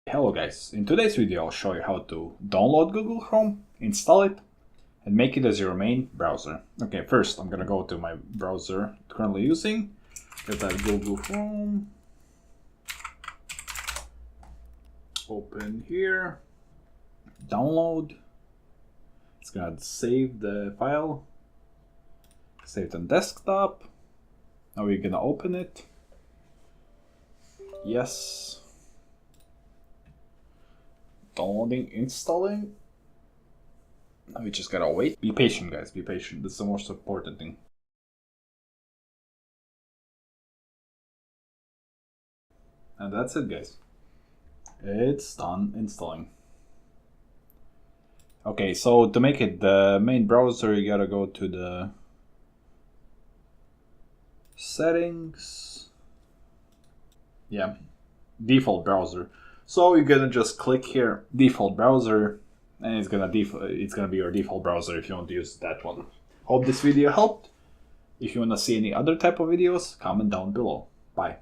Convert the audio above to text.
Hello guys, in today's video I'll show you how to download Google Chrome, install it, and make it as your main browser. Okay, first I'm gonna go to my browser currently using, get that Google Chrome, open here, download, it's gonna save the file, save it on desktop, now we're gonna open it, yes. Downloading, installing. Now we just gotta wait. Be patient, guys. Be patient. That's the most important thing. And that's it, guys. It's done installing. Okay, so to make it the main browser, you gotta go to the settings. Yeah, default browser. So you're gonna just click here, default browser, and it's gonna be your default browser if you want to use that one. Hope this video helped. If you wanna see any other type of videos, comment down below. Bye.